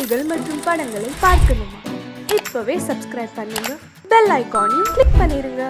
செய்திகள் மற்றும் படங்களை பார்க்கணுமா? இப்பவே சப்ஸ்கிரைப் பண்ணுங்க, பெல் ஐகானையும் கிளிக் பண்ணிருங்க.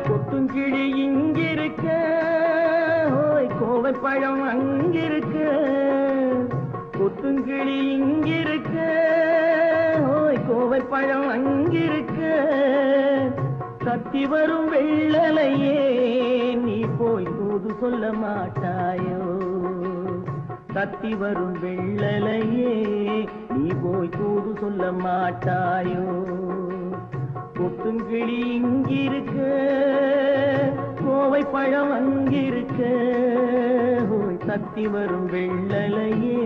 கொத்துங்கிளி இங்கிருக்க, கோவை பழம் அங்கிருக்க. கொத்துங்கிளி இங்கிருக்க, கோவை பழம் அங்கிருக்க. கத்தி வரும் வெள்ளலையே, நீ போய் தூது சொல்ல மாட்டாயோ? கத்தி வரும் வெள்ளலையே, நீ போய் தூது சொல்ல மாட்டாயோ? கொத்துங்கிளி இங்கிருக்க, கோவை பழம் அங்கிருக்க. கத்தி வரும் வெள்ளலையே,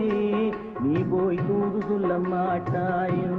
நீ போய் தூது சொல்ல மாட்டாயோ?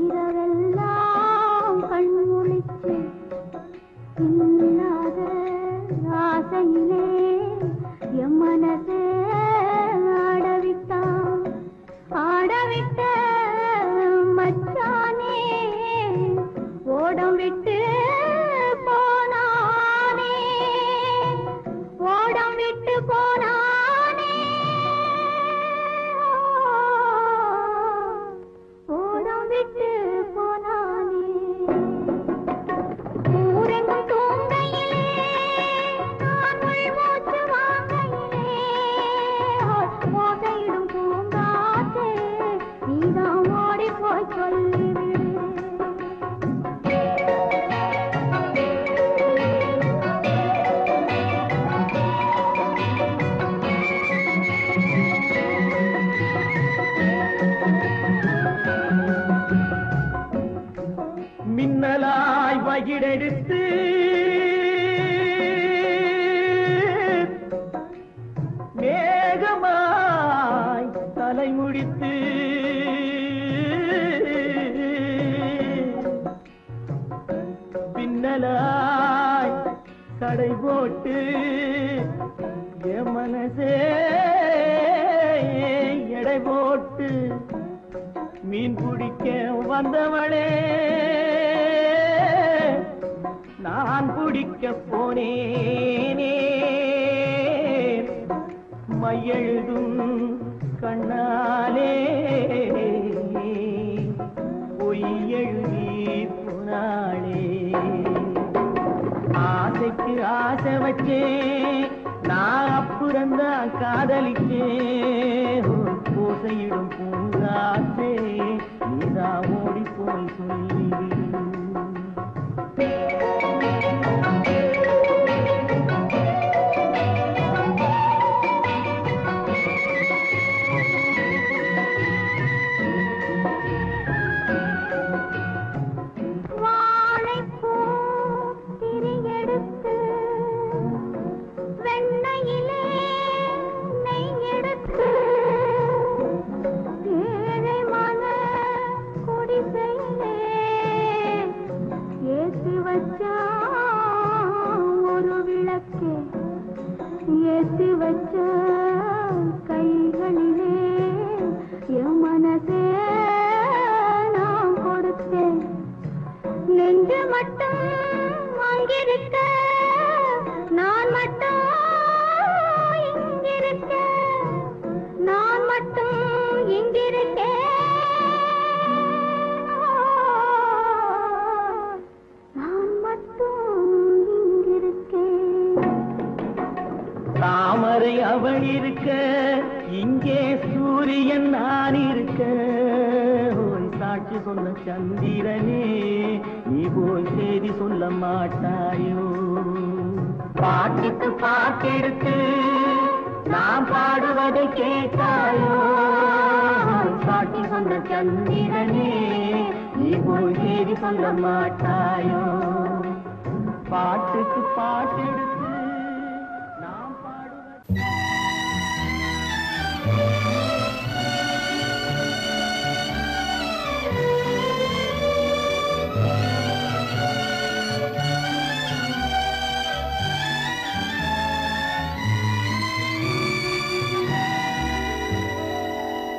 இரவெல்லாம் கண் முழிச்சு இல்லாத ஆசையிலே என் மனசே ஆடவிட்ட மச்சானே, ஓடம் விட்டு போனானே, ஓடம் விட்டு போனானே, ஓடம் விட்டு போனானே. ஊரெங்கும் தூங்கையிலே, நான் உள்மூச்சு வாங்கையிலே, ஓசையிடும் பூங்காற்றே, நீதான் ஓடி போய் சொல்லிவிடு. மின்னலாய் வகிடெடுத்து மேகமாய் தலை முடித்து பின்னலாய் கடை போட்டு என் மனசே எடை போட்டு மீன் பிடிக்க வந்தவளே, நான் பிடிக்க போனேனே. மையெழுதும் கண்ணாலே பொய் எழுதி போனாளே. ஆசைக்கு ஆசை வச்சே, நான் அப்புறந்தான் காதலிச்சே. ஓசையிடும் பூங்காற்றே, நீதான் ஓடி போய் சொல்லிவிடு. ஏழை மன குடிசையிலே இங்கே சூரியன் நான் இருக்க ஓய் சாட்சி சொன்ன சந்திரனே நீ போய் செய்தி சொல்ல மாட்டாயோ பாட்டுக்கு பாட்டெடுத்து நான் பாடுவதை கேட்டாயோ சாட்சி சொன்ன சந்திரனே நீ போய் செய்தி சொல்ல மாட்டாயோ பாட்டுக்கு பாட்டெடுத்து நான் பாடுவதை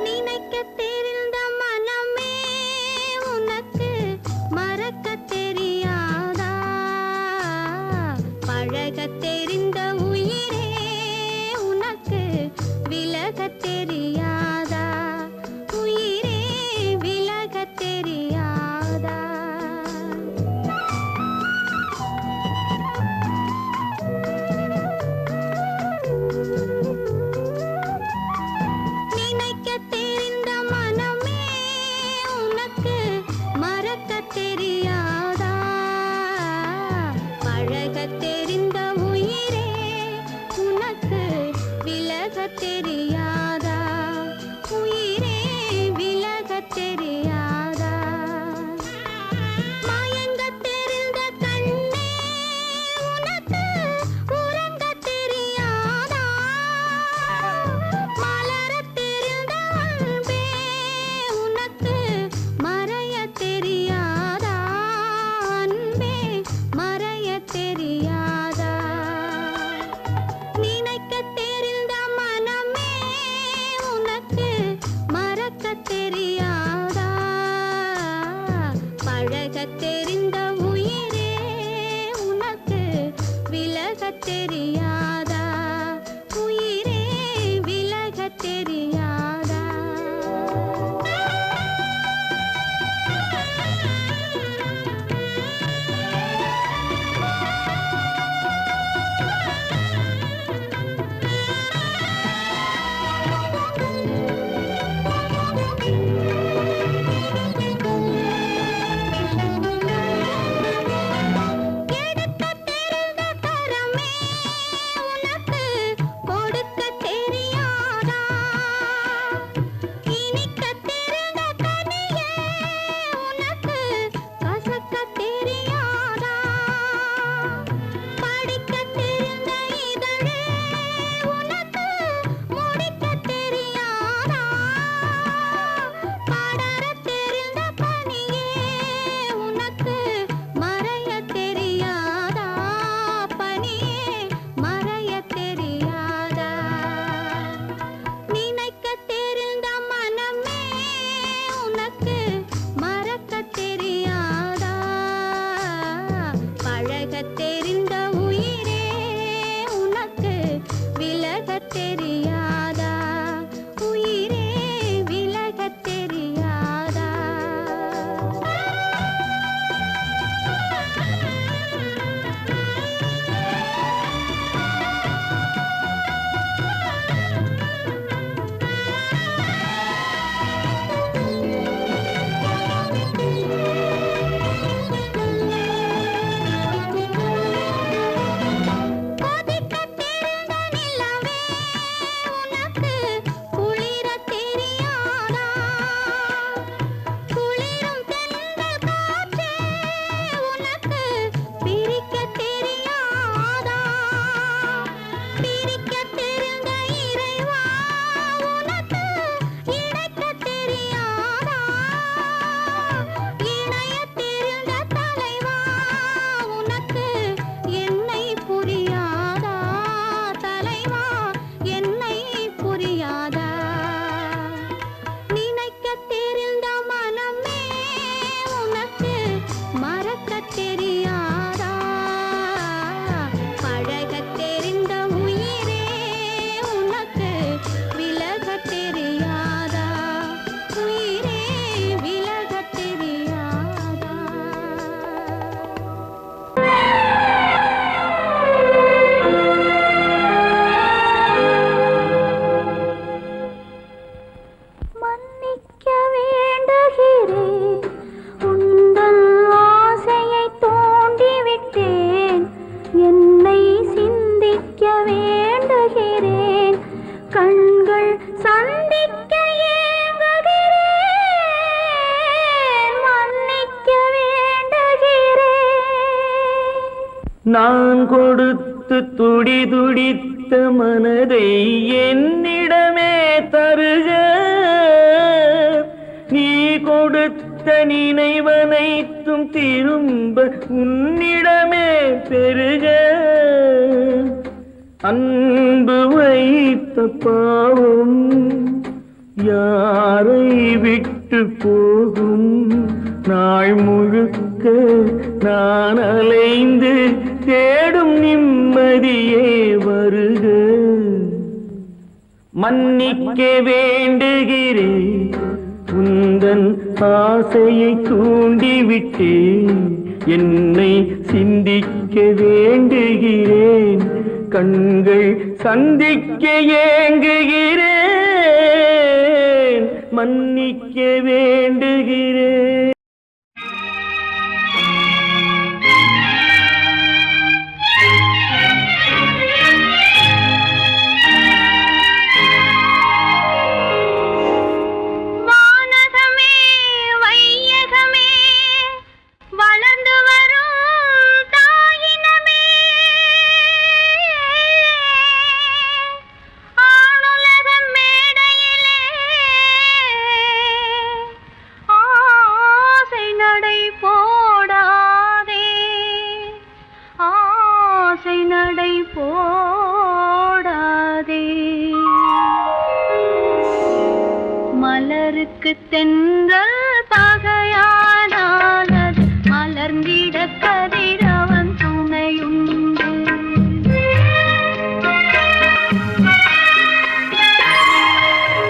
நினைக்க தெரிந்த மனமே உனக்கு மறக்க தெரியாதா பழக சந்திக்க ஏங்குகிறேன், மன்னிக்க வேண்டுகிறேன். நான் கொடுத்து துடி துடித்த மனதை என்னிடமே தருக, நீ கொடுத்த நினைவனைத்தும் திரும்ப உன்னிடமே பெருக. அன்பு வைத்த பாவம் யாரை விட்டு போகும், நாள் முழுக்க நான் அலைந்து தேடும் நிம்மதியே வருக. மன்னிக்க வேண்டுகிறேன், உந்தன் ஆசையை தூண்டிவிட்டேன், என்னை சிந்திக்க வேண்டுகிறேன், கண்கள் சந்திக்க ஏங்குகிறேன், மன்னிக்க வேண்டுகிறேன். வானகமே வையகமே வளர்ந்து வரும் தாயினமே, ஆணுலக மேடையிலே ஆசை நடை போடாதே, ஆசை நடை போடாதே. மலருக்கு தென்றல் பகையானால் அது மலர்ந்திட கதிரவன் துணையுண்டு.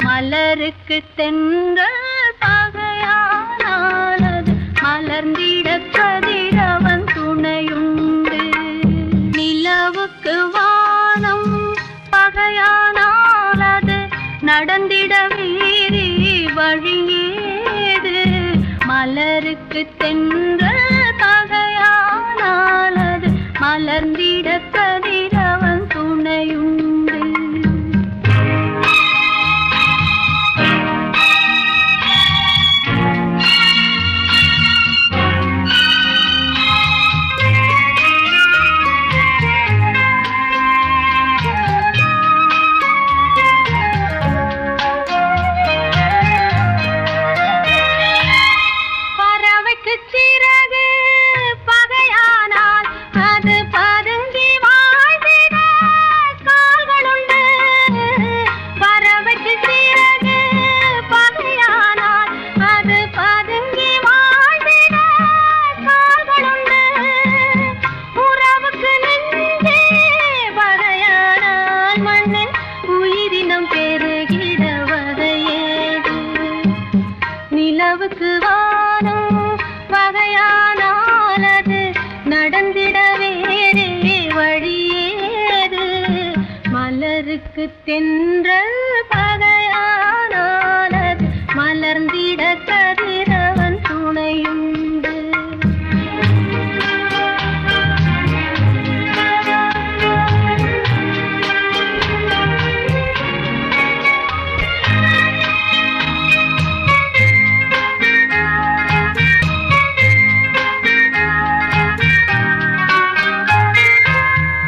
மலருக்கு தென்றல் பகையானால் அது மலர்ந்திட கதிரவன் துணையுண்டு. நிலவுக்கு வானம் பகையானால் அது நடந்திட வேறே வழியேது. மலருக்கு தென்றல் பகையானால் அது மலர்ந்திட கதிரவன் துணையுண்டு. பறவைக்கு சிறகு பகையானால் அது பதுங்கி வாழ்ந்திட கால்களுண்டு. பறவைக்கு சிறகு பகையானால் அது பதுங்கி வாழ்ந்திட கால்களுண்டு. உறவுக்கு நெஞ்சே பகையானால் மண்ணில் உயிரினம் பெருகிட வதையேது. நிலவுக்கு வானம் பகையானால் அது நடந்திட வேறே வழியேது. மலருக்கு தென்றல் பகையானால் அது மலர்ந்திட கதிரவன் துணையுண்டு.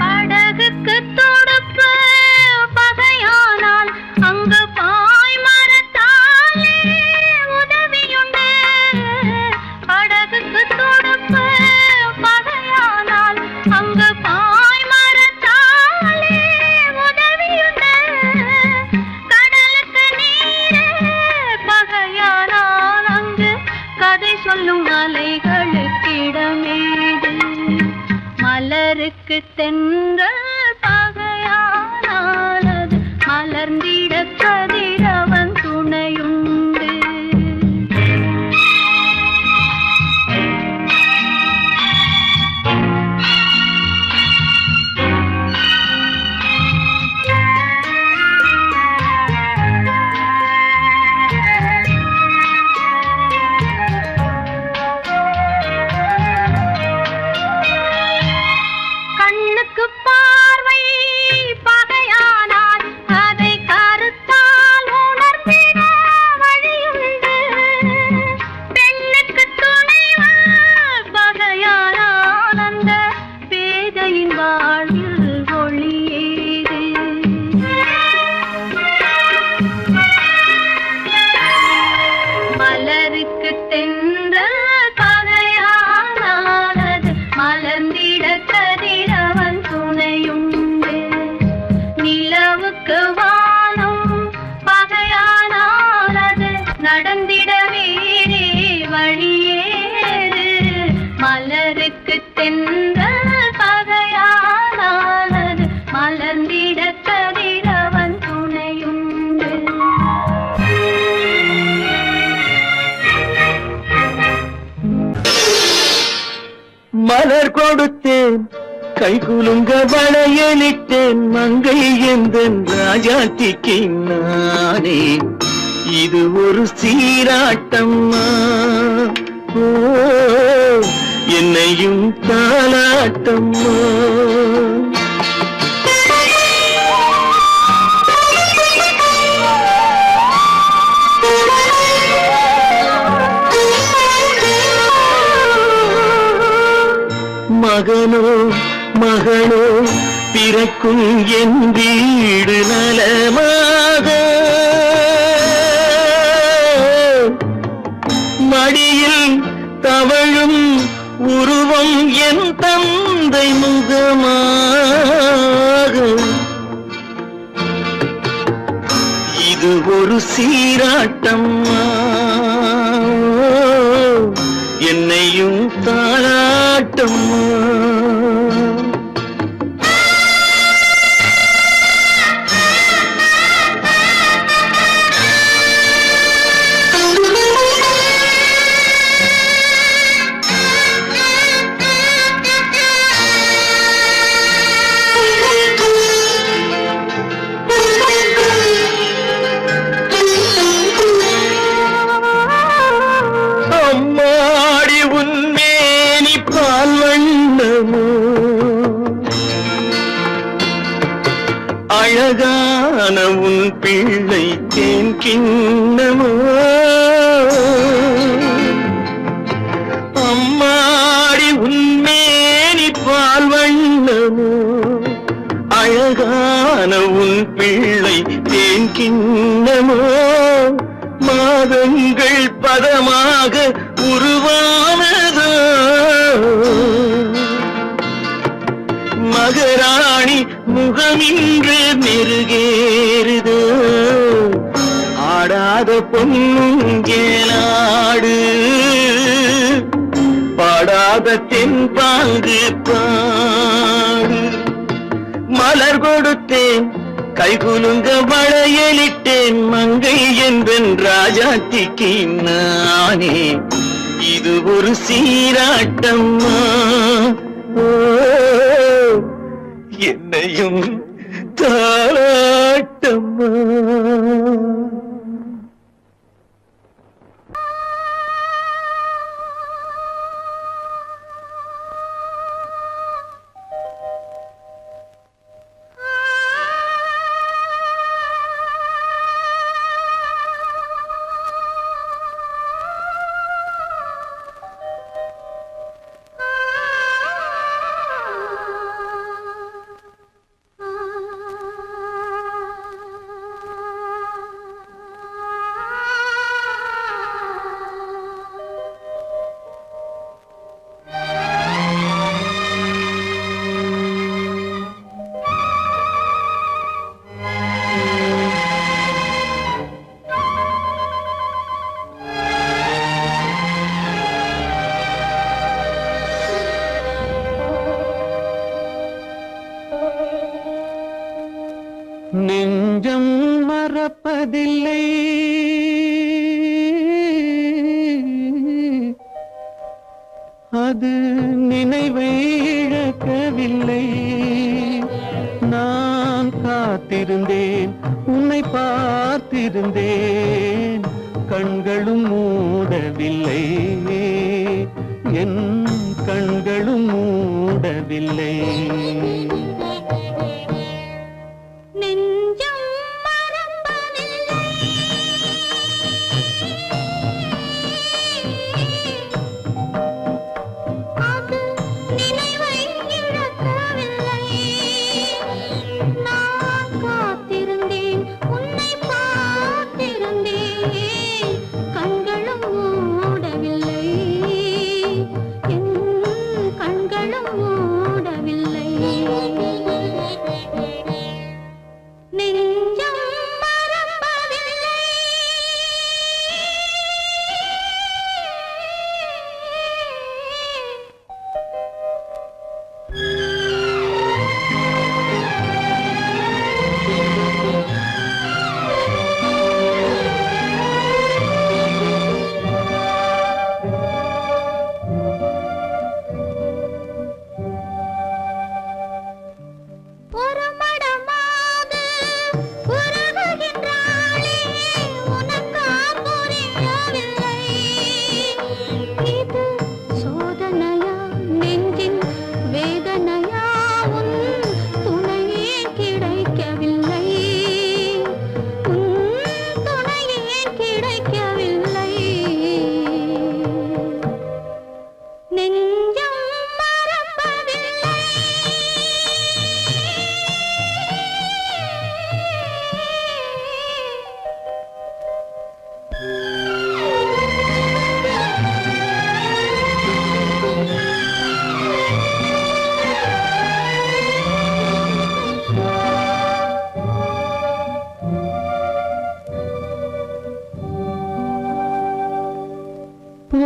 படகுக்கு துடுப்பு பகையானால் அங்கு பாய்மரத்தாலே உதவியுண்டு. படகுக்கு துடுப்பு பகையானால் அங்கு பாய்மரத்தாலே உதவியுண்டு. கடலுக்கு நீரே பகையானால் அங்கு கதை சொல்லும் அலைகளுக்கிடமேது. மலருக்கு தென்றல் பகையானால் அது மலர்ந்திட கதிரவன் துணையுண்டு. கண்ணுக்கு கை குலுங்க வளையலிட்டேன் மங்கை எந்தன் ராஜாத்திக்கு நானே இது ஒரு சீராட்டம்மா ஓ என்னையும் தாலாட்டம்மா மகனோ மகளோ பிறக்கும் என் வீடு நலமாக மடியில் தவழும் உருவம் என் தந்தை முகமாக இது ஒரு சீராட்டம்மா என்னையும் தாளாட்டம்மா அழகான உன் பிள்ளை தேன் கிண்ணமோ அம்மாடி உன்மேனி பால் வண்ணமோ அழகான உன் பிள்ளை தேன் கிண்ணமோ மாதங்கள் பதமாக உருவானதோ மகராணி முகமின்று நெருகேறுதோ ஆடாத பொன்னுங்கேலாடு பாடாத தென்பாங்கு பாடு மலர் கொடுத்தேன் கைகுலுங்க வளையலிட்டேன் மங்கை என்பன் ராஜாத்திக்கு நானே இது ஒரு சீராட்டம்மா என்னையும் தாளாட்டம்மா நெஞ்சம் மறப்பதில்லை அது நினைவை இழக்கவில்லை நான் காத்திருந்தேன் உன்னை பார்த்திருந்தேன் கண்களும் மூடவில்லை என் கண்களும் மூடவில்லை கண்களும் மூடவில்லை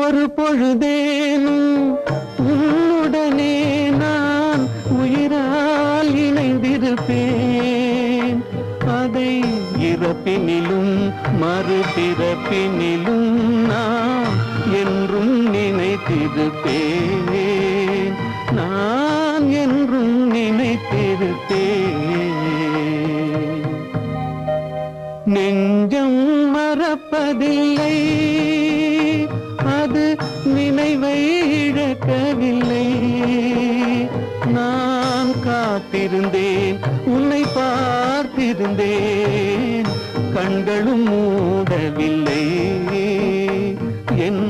ஒரு பொழுதேனும் உன்னுடனே நான் உயிரால் இணைந்திருப்பேன். அதை இறப்பினிலும் மறுபிறப்பினிலும் நான் என்றும் நினைத்திருப்பேன். நான் என்றும் நினைத்திருப்பேன். நெஞ்சம் மறப்பதில்லை, அது நினைவை இழக்கவில்லை. நான் காத்திருந்தேன், உன்னை பார்த்திருந்தேன், கண்களும் மூடவில்லை, என்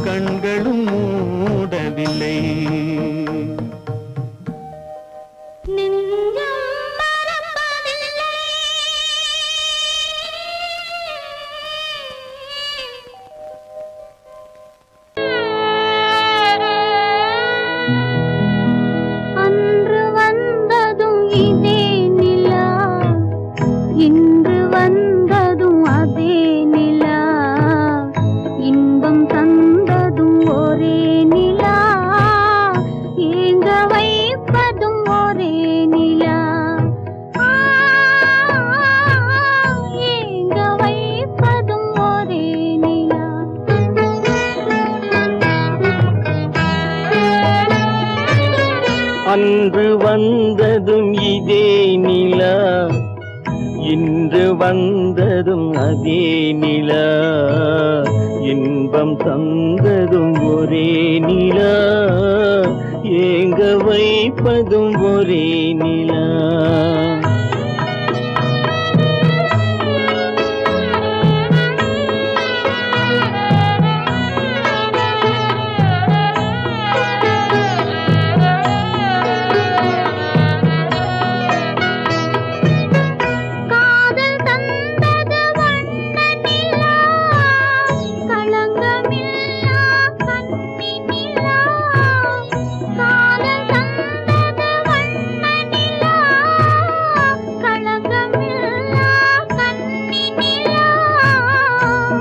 கண்களும் மூடவில்லை. அன்று வந்ததும் இதே நிலா, இன்று வந்ததும் அதே நிலா, இன்பம் தந்ததும் ஒரே நிலா, ஏங்க வைப்பதும் ஒரே நிலா.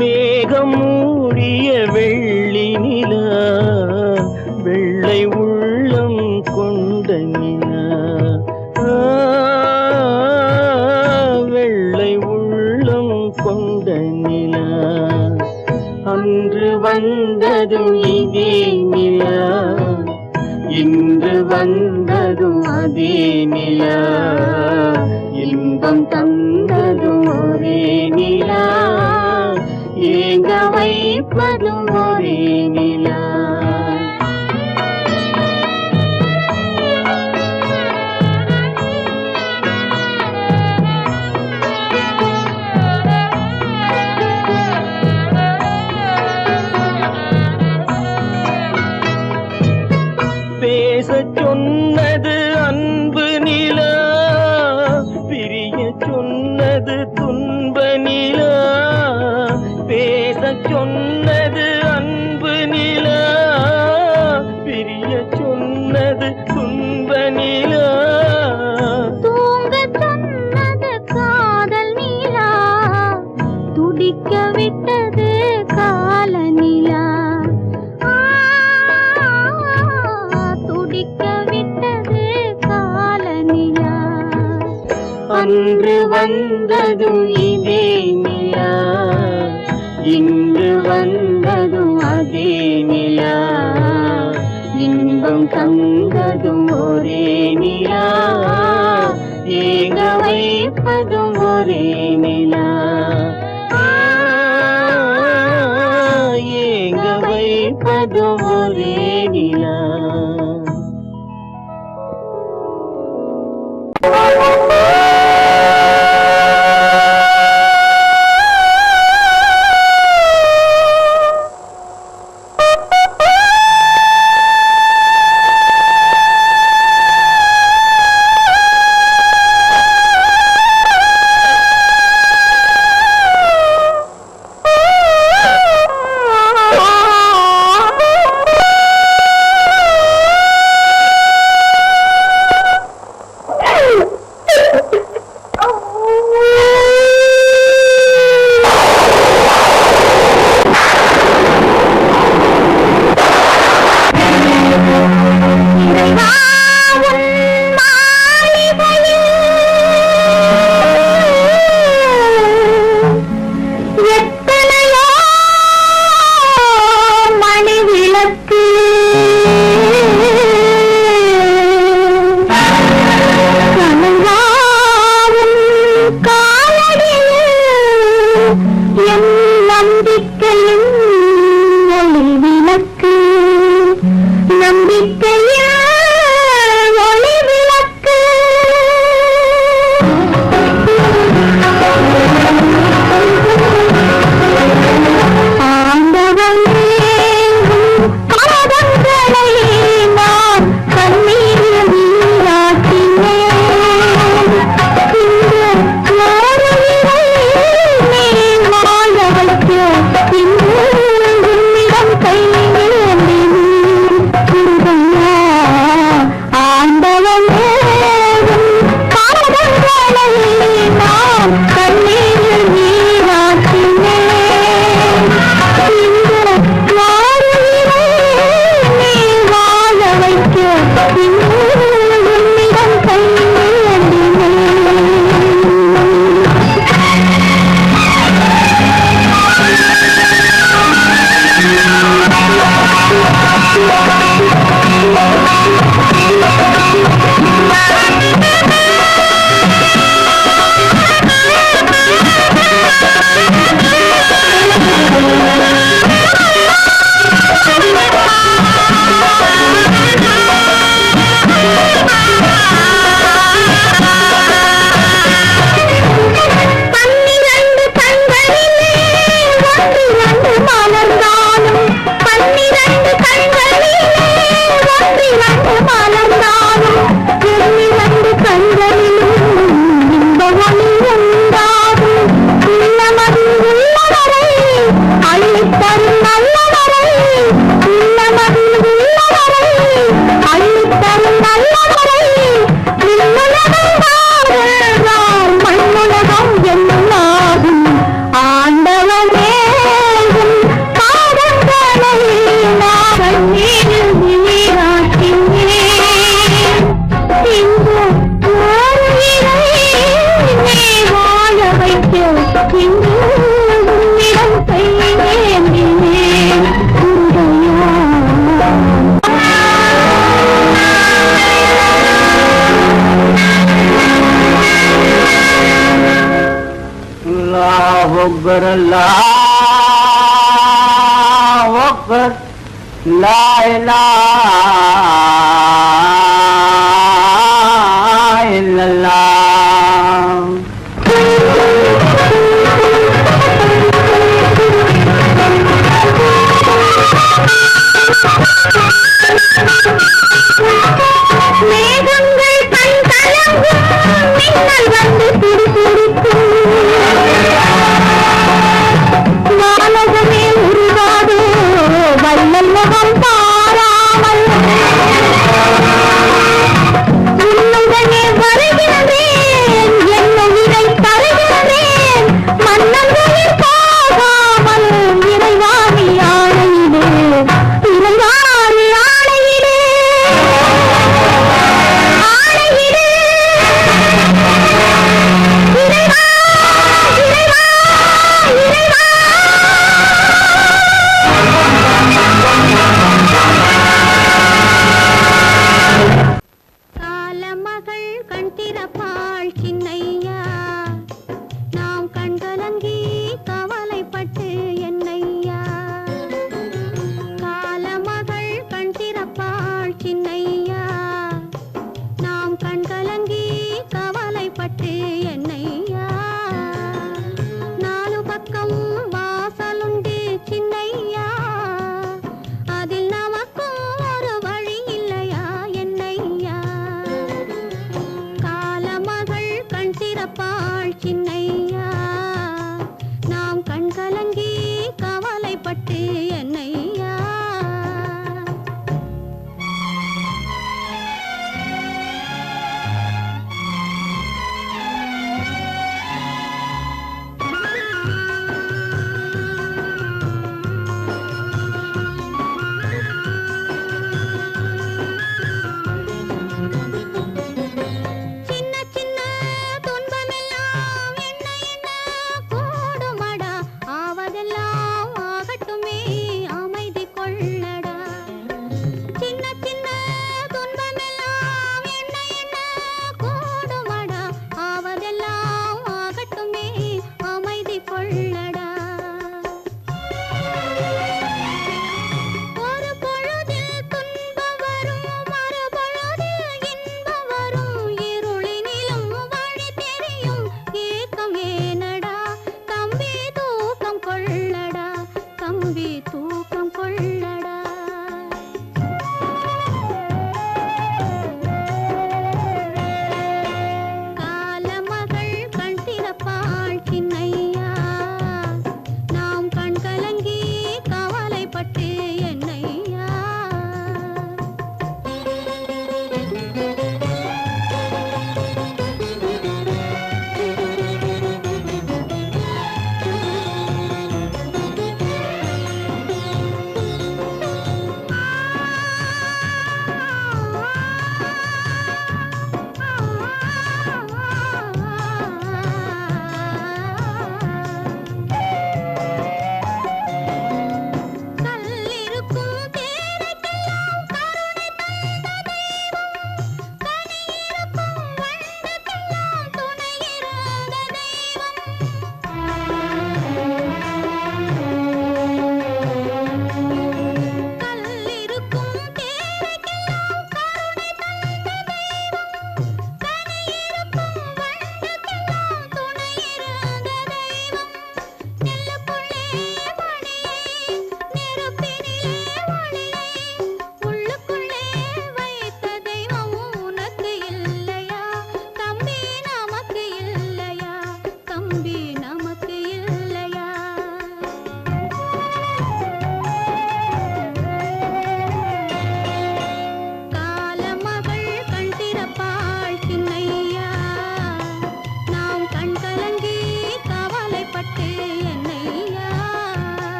மேகம் மூடிய வெள்ளி நிலா, வெள்ளை உள்ளம் கொண்ட நிலா, வெள்ளை உள்ளம் கொண்ட நிலா. அன்று வந்ததும் இதே நிலா, இன்று வந்ததும் அதே நிலா, இன்பம் தந்ததும் ஒரே நிலா, ஏங்க வைப்பதும் ஒரே நிலா. பேசச் சொன்னது அன்பு நிலா, பிரிய சொன்னது துன்ப நிலா. பேசச் சொன்னது அன்பு நிலா, பிரிய சொன்னது துன்ப நிலா. தூங்கச் சொன்னது காதல் நிலா, துடிக்க விட்டது கால நிலா, துடிக்க விட்டது கால நிலா. அன்று வந்ததும் இதே நிலா, இன்று வந்ததும் அதே நிலா, இன்பம் தந்ததும் ஒரே நிலா, ஏங்க வைப்பதும் ஒரே நிலா, ஏங்க வைப்பதும் ஒரே நிலா. ஒன்றிரண்டு மலர்ந்தாலும் 12 கண்களிலே ஒன்றிரண்டு மலர்ந்தாலும் 12 கண்களிலும் இந்த ஒளி உண்டாகும். இல்லமதில் உள்ளவரை அள்ளித்தரும் நல்லவரை, இல்லமதில் உள்ளவரை அள்ளித்தரும் நல்லவரை, விண்ணுலகம் வாழ்ந்தால் மண்ணுலகம் என்னாகும். ஆண்டவனே பாதங்களை நான் நீரில் நீராட்டினேன். இந்த ஓருயிரை நீ வாழ வைக்க இன்று உன்னிடம் கையேந்தினேன். अल्लाह अकबर अल्लाह अकबर ला इलाहा इल्लल्लाह। மேகங்கள் கண் கலங்கும், மின்னல் வந்து துடிதுடிக்கும். வானகமே உருவாதோ வள்ளல் முகம் பாராமல், உன்னுடனே வருகின்றேன், என் உயிரை தருகின்றேன். மன்னன்களில் போகாமல் இறைவாணி ஆணையிலே, இறைவாணி ஆணையிலே, ஆணையிலே, இறைவா, இறைவா, இறைவா. காலமகள் கண் திறப்பாள் சின்னையா, நாம் கண்கலங்கி கவலைப்பட்டு என்னையா. காலமகள் கண் திறப்பாள் சின்னையா, நாம் கண்கலங்கி கவலைப்பட்டு என்னையா. நாலு பக்கம் வாசலுண்டு சின்னையா, அதில் நமக்கும் ஒரு வழி இல்லையா என்னையா. காலமகள் கண் திறப்பாள் சின்னையா, நாம் கண்கலங்கி கவலைப்பட்டு என்னையா. சின்ன சின்ன துன்பமெல்லாம் என்ன என்ன கூடுமடா, ஆவதெல்லாம் ஆகட்டுமே.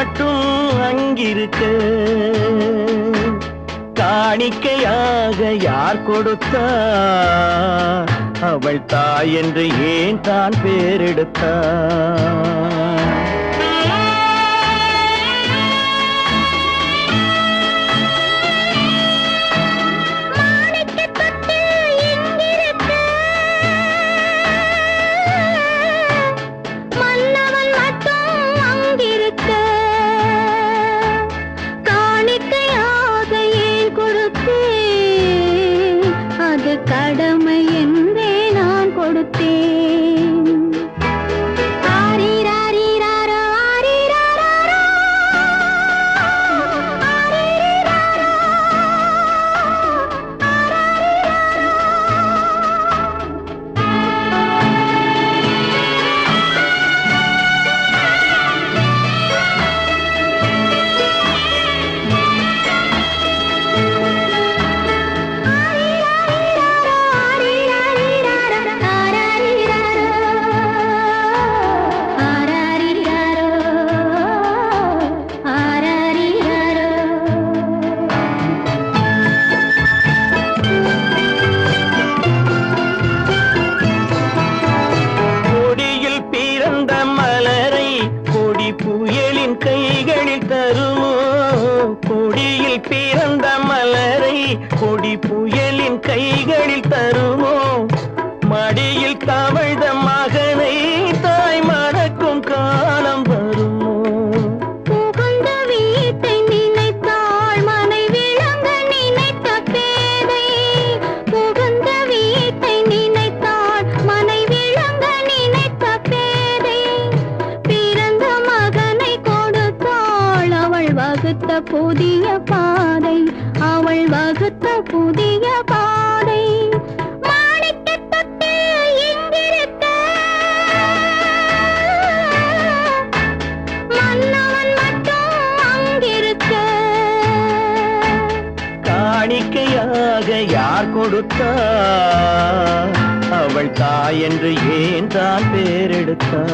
மட்டும் அங்கிருக்க காணிக்கையாக யார் கொடுத்தா அவள் தாய் என்று ஏன் தான் பேரெடுத்தா கடமை என்றே நான் கொடுத்தேன். ஆரிராரிராரோ, ஆரிராரோ, ஆரிராரோ, பிறந்த மலரை கொடி புயலின் கைகளில் தருமோ மடியில் தவழ்ந்த மகனை தாய் மறக்கும் காலம் வருமோ புகுந்த வீட்டை நினைத்தாள் மனை விளங்க நினைத்த பேதை புகுந்த வீட்டை நினைத்தாள் மனை விளங்க நினைத்த பேதை பிறந்த மகனை கொடுத்தாள் அவள் வகுத்த புதிய பாதை அவள் வகுத்த புதிய பாதை மாணிக்கத் தொட்டில் இங்கிருக்க மன்னவன் மட்டும் அங்கிருக்க காணிக்கையாக யார் கொடுத்தா அவள் தாய் என்று ஏன் தான் பேரெடுத்தா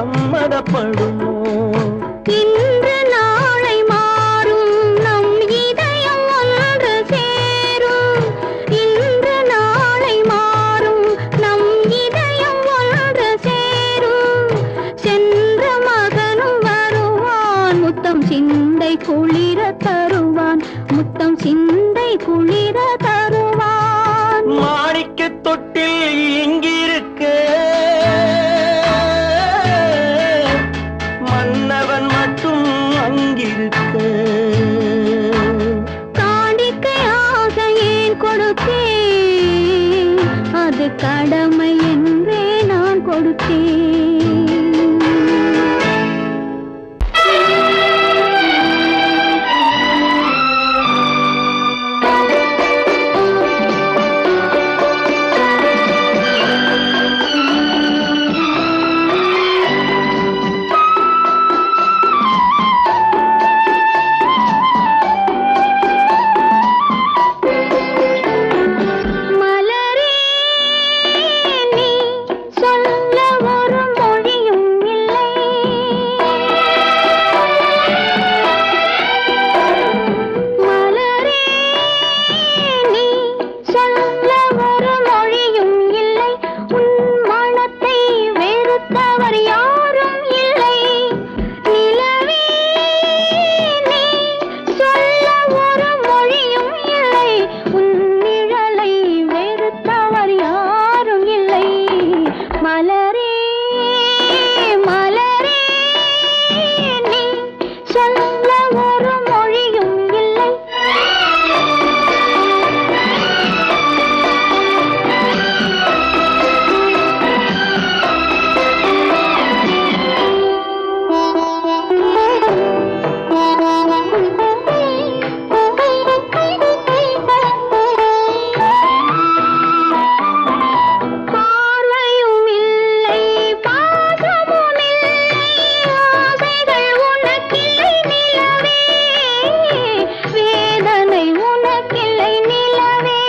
சம்மதப்படுமோ இன்று நாளை மாறும் நம் இதயம் ஒன்று சேரும் இன்று நாளை மாறும் நம் இதயம் ஒன்று சேரும் சென்ற மகனும் வருவான் முத்தம் சிந்தை குளிர தருவான் முத்தம் சிந்தை குளிர தருவான் மாணிக்கத் தொட்டில் இங்கிருக்க மன்னவன் மட்டும் அங்கிருக்க காணிக்கையாக ஏன் கொடுத்தேன் அது கடமை என்றே நான் கொடுத்தேன் மலரே நீ சொல்ல வரும் மலரே மலரே நீ சொல்ல ஒரு மொழியும் இல்லை. பார்வையும் இல்லை பாசமும் இல்லை ஆசைகள் உனக்கில்லை நிலவே வேதனை உனக்கில்லை நிலவே.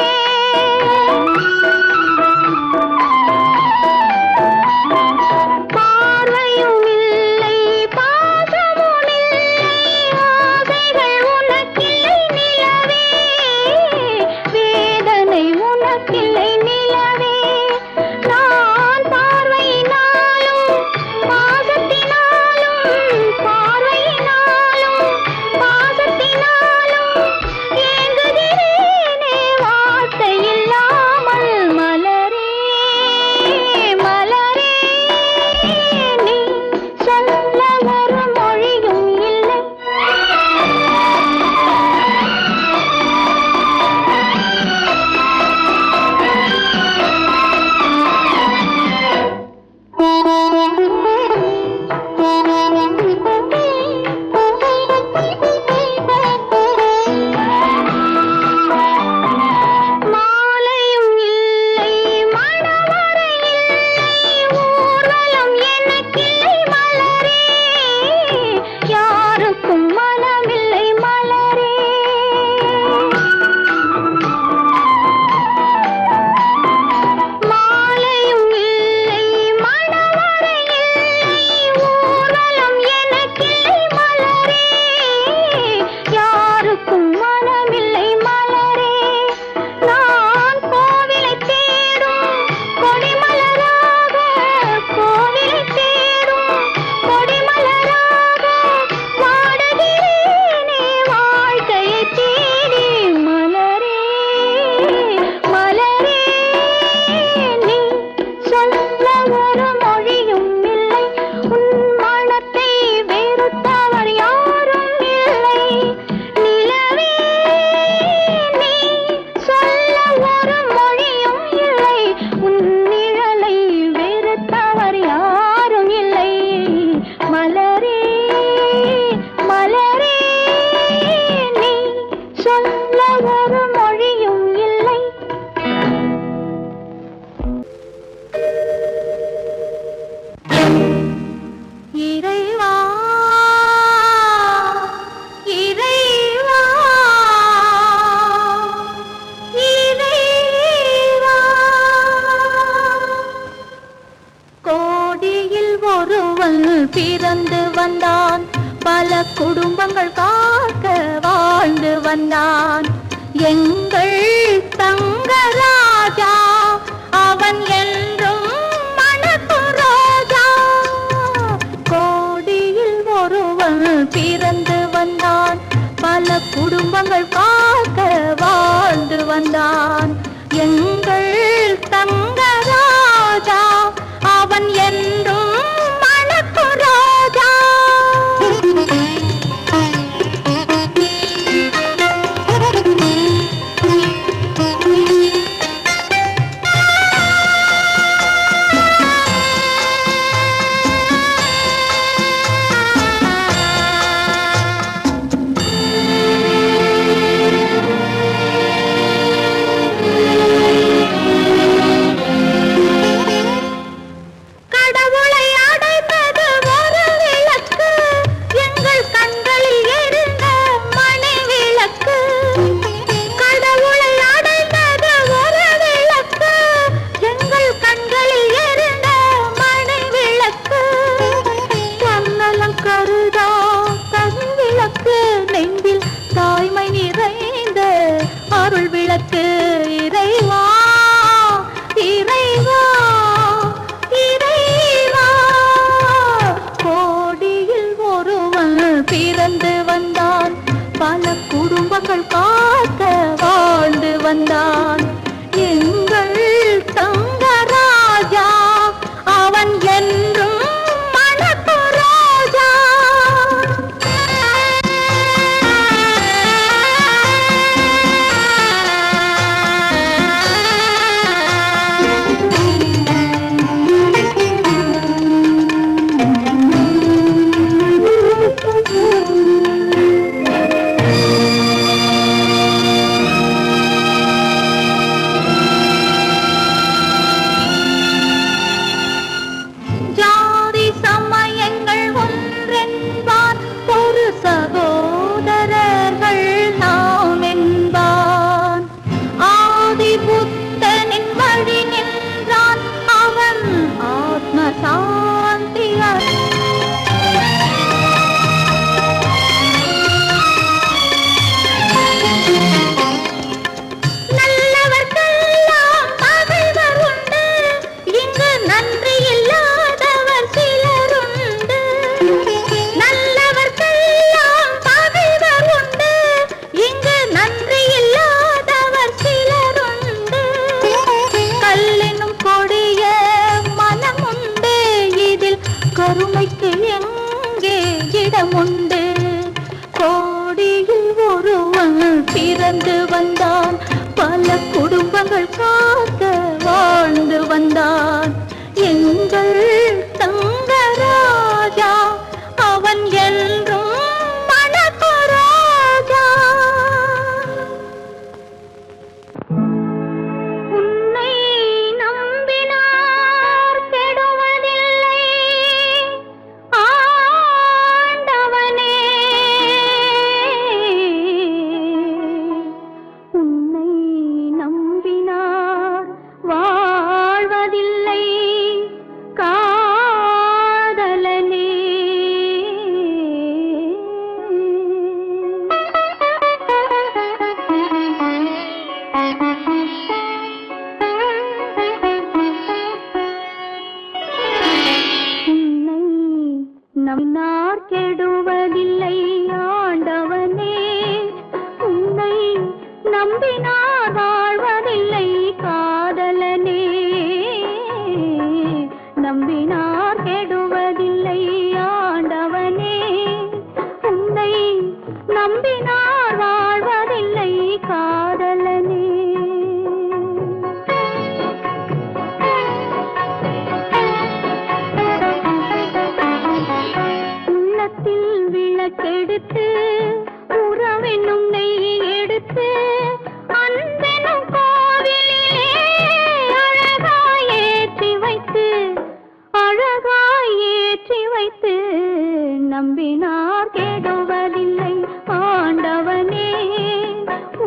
பார்வையும் இல்லை பாசமும் இல்லை ஆசைகள் உனக்கில்லை நிலவே வேதனை உனக்கில்லை நிலவே. நான் பார்வையினாலும் பாசத்தினாலும் பார்வையினாலும் பாசத்தினாலும் ஏங்குகிறேனே வார்த்தை இல்லாமல். மலரே மலரே நீ சொல்ல ஒரு மொழியும் இல்லை. மாலையும் இல்லை மணவறை இல்லை ஊர்வலம் எனக்கில்லை மலரே யாருக்கும் மனமில்லை மலரே. மாலையும் இல்லை மணவறை இல்லை ஊர்வலம் எனக்கில்லை மலரே யாருக்கும் மனமில்லை மலரே. நான் கோவிலை தேடும் கொடிமலராக கோவிலை தேடும் கொடிமலராக வாடுகிறேனே வாழ்க்கையை தேடி. மலரே மலரே நீ சொல்ல ஒரு மொழியும் இல்லை. உன் மனத்தை வெறுத்தவர் யாரும் இல்லை. நிலவே நீ சொல்ல ஒரு மொழியும் இல்லை. உன் நிழலை வெறுத்தவர் யாரும் இல்லை. மலரே மலரே நீ சொல்ல ஒரு மொழியும் இல்லை. இறைவா இறைவா இறைவா கோடியில் ஒருவன் பிறந்து வந்தான் பல குடும்பங்கள் காக்க வாழ்ந்து வந்தான் எங்கள் தங்கராஜா அவன் என்றும் மனது ரோஜா. கோடியில் ஒருவன் பிறந்து வந்தான் பல குடும்பங்கள் காக்க வாழ்ந்து வந்தான் எங்கள் தங்கராஜா அவன் என்றும் மனது ரோஜா. நம்பினார் கெடுவதில்லை ஆண்டவனே, உன்னை நம்பினார் வாழ்வதில்லை காதலனே. நம்பினார் கெடுவதில்லை ஆண்டவனே, உன்னை நம்பினார் வாழ்வதில்லை காதலனே. உள்ளத்தில் விளக்கெடுத்து உறவென்னும் நெய் எடுத்து அன்பெனும் கோவிலிலே அழகாய் ஏற்றி வைத்து அழகாய் ஏற்றி வைத்து நம்பினார் கெடுவதில்லை ஆண்டவனே,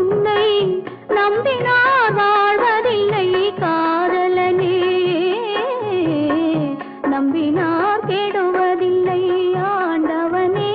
உன்னை நம்பினார் வாழ்வதில்லை காதலனே. நம்பினார் கெடுவதில்லை ஆண்டவனே.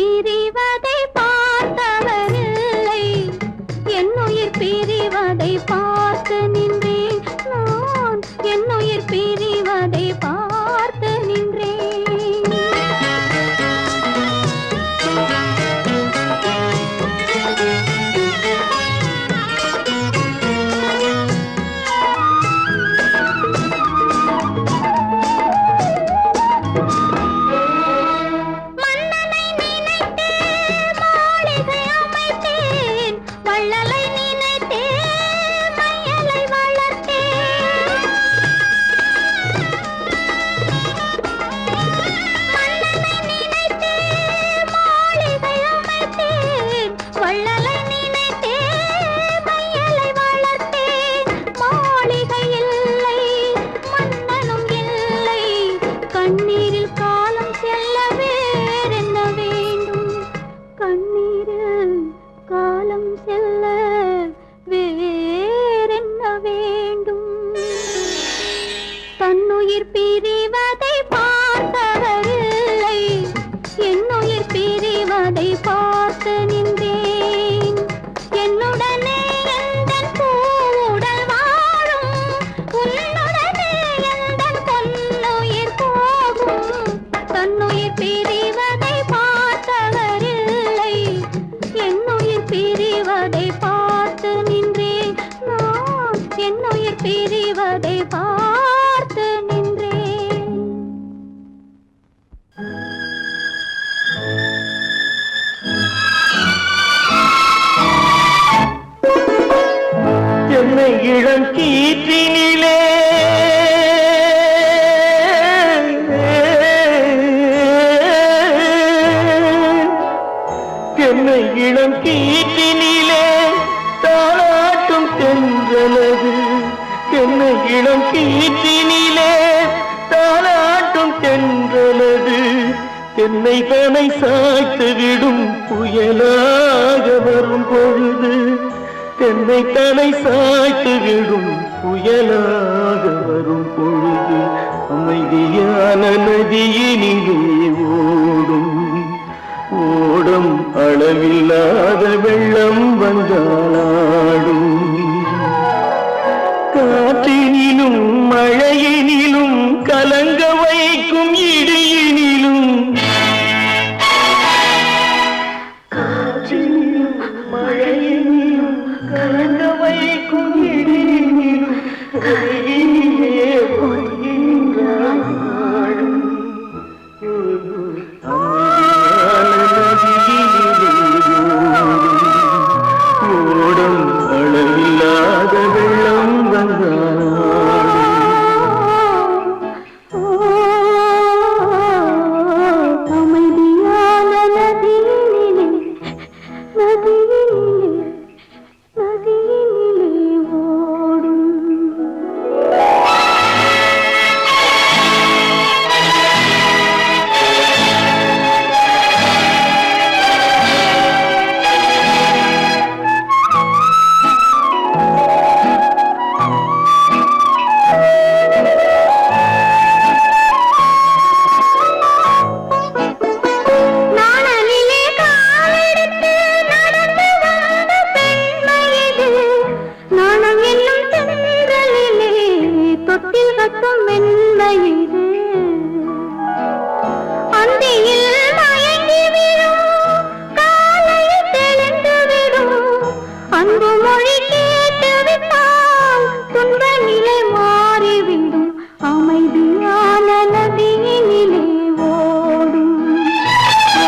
பிரிவதை பார்த்தவரில்லை, என்னுயிர் பிரிவதை பார்த்து நின்றேன் நான், என்னுயிர் பிரிவதை பார்த்து நின்றேன். தன்னுயிர் பிரிவதை பார்த்தவரில்லை, என்னுயிர் பிரிவதை பார்த்து நின்றேன். என்னுடனே எந்தன் பூவுடல் வாழும், உன்னுடனே எந்தன் பொன்னுயிர் போகும். தன்னுயிர் பிரிவதை பார்த்தவரில்லை, என்னுயிர் பிரிவதை பார்த்து நின்றேன் நான், என்னுயிர் பிரிவதை பார்த்து நின்றேன். என்னை இளம் கீற்றினிலே என்னை இளம் கீற்றினிலே தாளாட்டும் தென்றலது, என்னை இளம் கீற்றினிலே தாளாட்டும் தென்றலது, என்னை தனை சாய்த்து விடும் புயலாக வரும் பொழுது, என்னை தனை சாய்த்து விடும் புயலாக வரும் பொழுது, அமைதியான நதியினிலே ஓடும் ஓடும் அளவில்லாத வெள்ளம் வந்தாளாடும். காற்றினிலும் மழையினிலும் கலங்க வைக்கும் இடியினிலும், காற்றினிலும் மழையினிலும் கலங்க வைக்கும் இடியினிலும், கையினிலே வருகின்றாள் நாளும். ஓடும் அளவில்லாத வெள்ளம் அமைதியான நதியினிலே, நதியினிலே, நதியினிலே ஓடும். நாணலிலே காலெடுத்து நடந்து வந்த பெண்மை இது, நாணம் என்னும் தென்றலிலே தொட்டில் கட்டும் மென்மை இது. அந்தியில் மயங்கி விடும், காலையில் தெளிந்து விடும், அன்பு மொழி கேட்டு விட்டால் துன்ப நிலை மாறிவிடும். அமைதியான நதியினிலே ஓடும்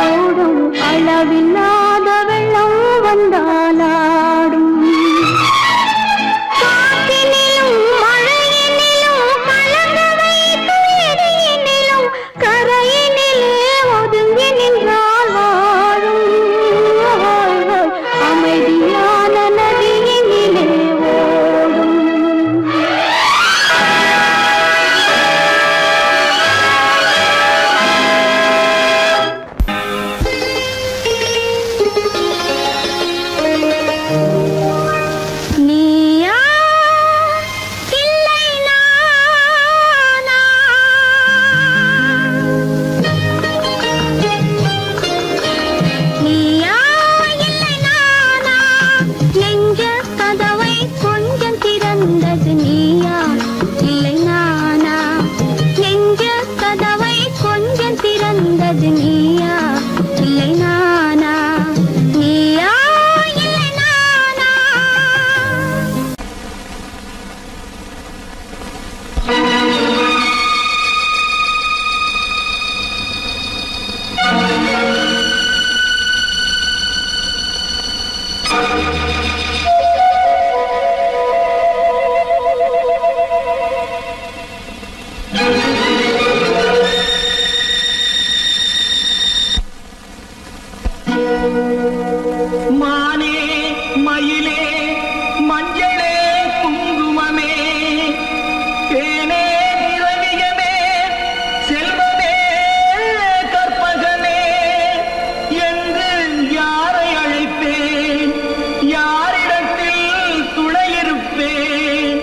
ஓடும் அளவில்லாத வெள்ளம் வந்தாலாடும். காற்றினிலும் மழையினிலும் கலங்க வைக்கும் இடியினிலும், கரையினிலே ஒதுங்கி நின்றால் வாழும். அமைதியான நதியினிலே ஓடும். மானே மயிலே மஞ்சளே குங்குமமே தேனே திரவியமே செல்வமே கற்பகமே என்று யாரை அழைப்பேன் யாரிடத்தில் துணையிருப்பேன்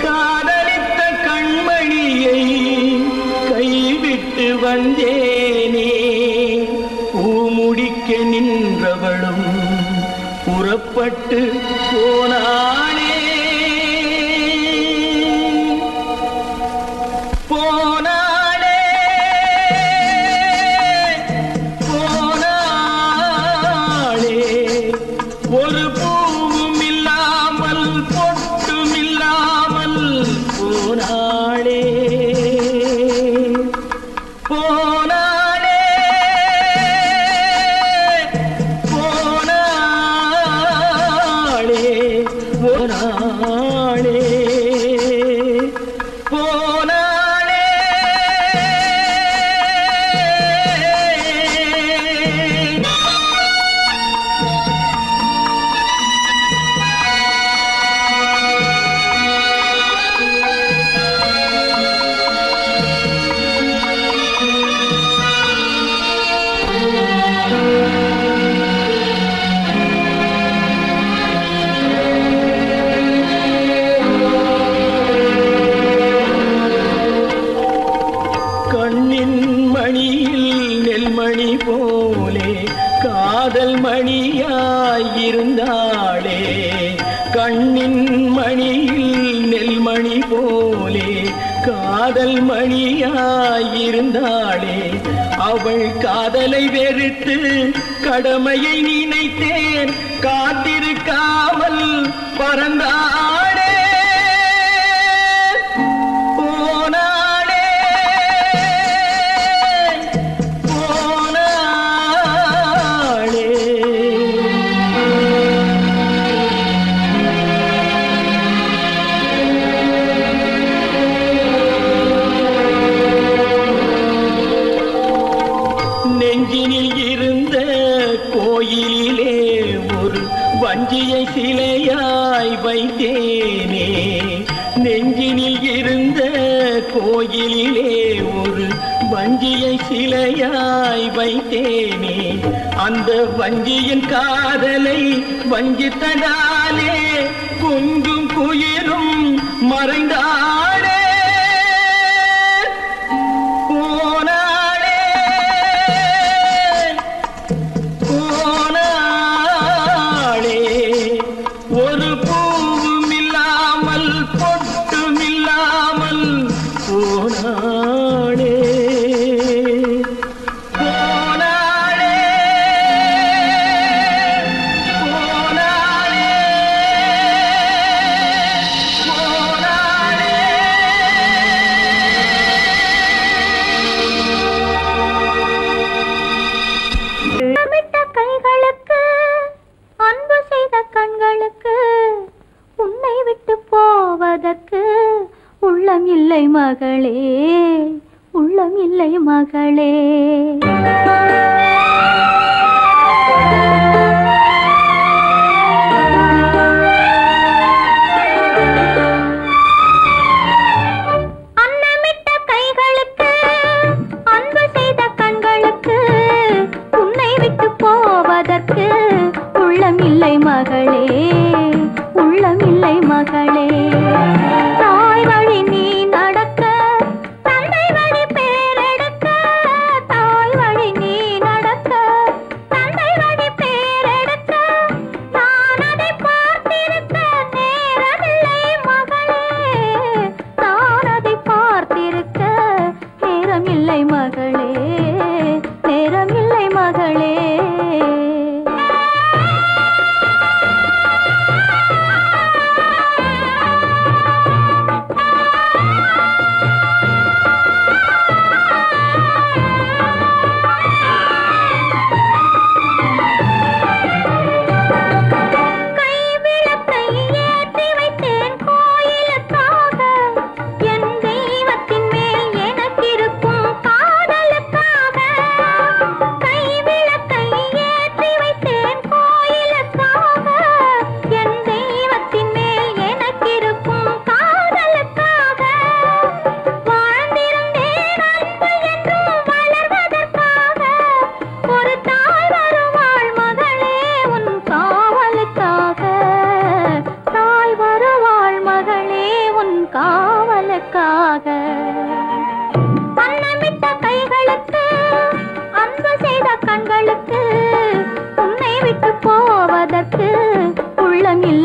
காதலித்த கண்மணியை கைவிட்டு வந்தேனே பூமுடிக்க நின்றவளும் புறப்பட்டு போனாளே போனாளே போனாளே ஒரு பூவும் இல்லாமல் பொட்டும் இல்லாமல் போனாளே போனாளே போனாளே போனாளே போனாளே கண்ணின் மணியில் நெல்மணி போலே காதல் மணியாயிருந்தாளே கண்ணின் மணியில் நெல்மணி போலே காதல் மணியாயிருந்தாளே அவள் காதலை வெறுத்து கடமையை நினைத்தேன் காத்திருக்காமல் பறந்தாளே போனாளே போனாளே நெஞ்சினில் இருந்த கோயிலிலே ஒரு வஞ்சியை சிலையாய் வைத்தேனே நெஞ்சினில் இருந்த கோயிலிலே ஒரு வஞ்சியை சிலையாய் வைத்தேனே அந்த வஞ்சியின் காதலை வஞ்சித்ததாலே குஞ்சும் குயிலும் மறைந்தாளே போனாளே போனாளே ஒரு பூவும் இல்லாமல் பொட்டும் இல்லாமல் போனாளே போனாளே போனாளே தமிட்ட கைகளுக்கு அன்பு செய்த கண்களுக்கு உன்னை விட்டு போவதற்கு உள்ளம் இல்லை மகளே உள்ளம் இல்லை மகளே அன்னமிட்ட கைகளுக்கு அன்பு செய்த கண்களுக்கு உன்னை விட்டு போவதற்கு உள்ளம் இல்லை மகளே உள்ளம் இல்லை மகளே தாய் வழி நீ நடக்க தந்தை வழி பேரெடுக்க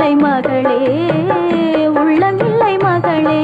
உள்ளமில்லை மகளே உள்ளமில்லை மகளே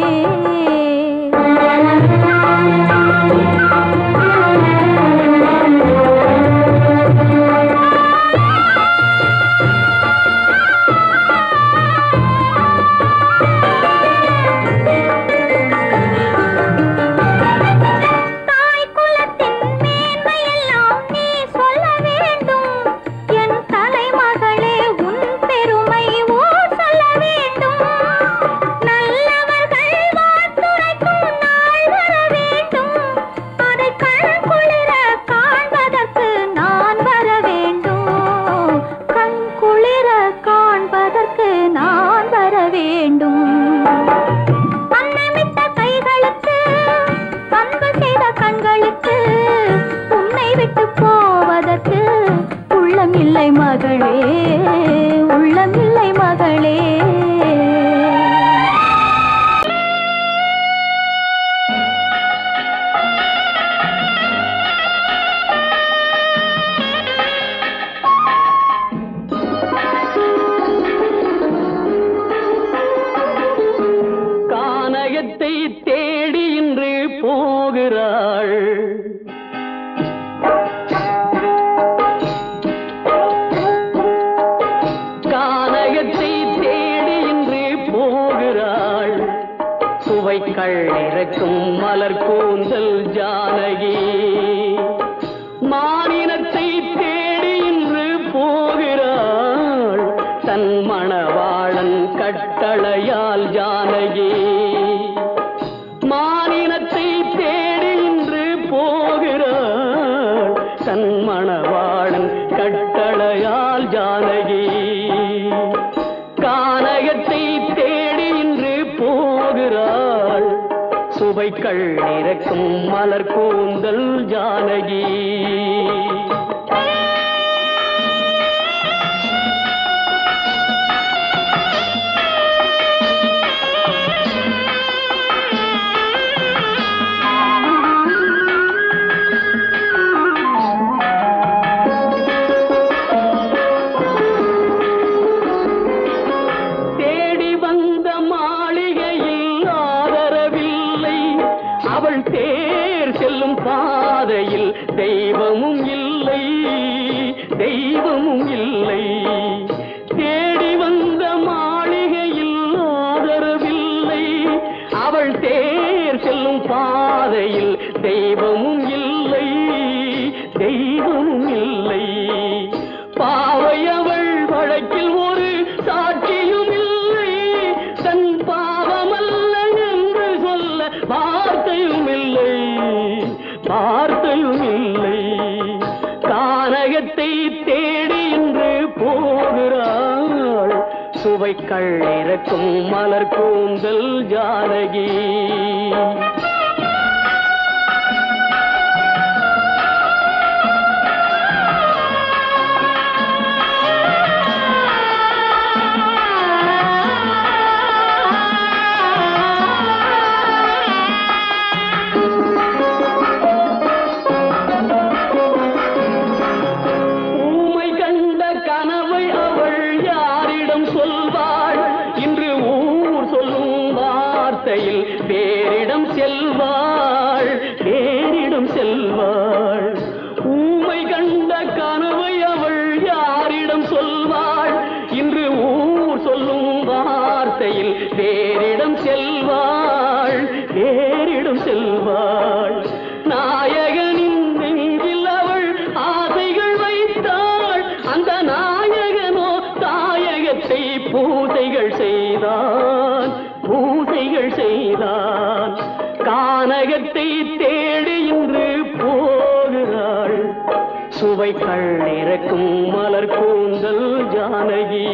உள்ளமில்லை மகளே உள்ளமில்லை மகளே கானகத்தை தேடி இன்று போகிறாள் சுவைக்கள் இறக்கும் மலர் கூந்தல் ஜானகி மானினத்தை தேடி இன்று போகிறாள் தன் மணவாளன் கட்டளையால் ஜானகி மானினத்தை தேடி இன்று போகிறாள் தன் மணவாளன் கட்டளையால் ஜானகி கானகத்தை தேடி இன்று போகிறாள் சுவைக்கள் இறக்கும் மலர் கூந்தல் ஜானகி அவள் தேர் செல்லும் பாதையில் தெய்வமும் இல்லை தெய்வமும் இல்லை தேடி வந்த மாளிகையில் ஆதரவில்லை அவள் தேர் செல்லும் பாதையில் தெய்வமும் இல்லை தெய்வமும் இல்லை பாவை அவள் வழக்கில் ஒரு சாட்சியும் இல்லை தன் பாவமல்ல என்று சொல்ல வார்த்தையும் இல்லை வார்த்தையும் இல்லை கானகத்தை தேடி இன்று போகிறாள் சுவைக்கள் இறக்கும் மலர் கூந்தல் ஜானகி பேரிடம் செல்வாள் பேரிடம் செல்வாள் ஊமை கண்ட கனவை அவள் யாரிடம் சொல்வாள் இன்று ஊர் சொல்லும் வார்த்தையில் பேரிடம் செல்வாள் பேரிடம் செல்வாள் நாயகனின் நெஞ்சில் அவள் ஆசைகள் வைத்தாள் அந்த நாயகனோ தாயகத்தை பூசைகள் செய்தான் பூசைகள் செய்தான் கானகத்தை தேடி இன்று போகிறாள் சுவைக்கள் இறக்கும் மலர் கூந்தல் ஜானகி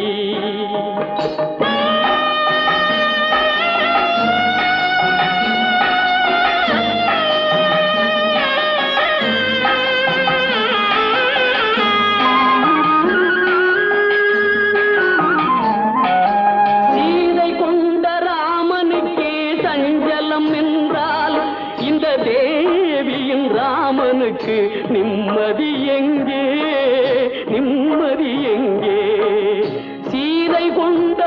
தேவியின் ராமனுக்கு நிம்மதி எங்கே நிம்மதி எங்கே சீதை கொண்ட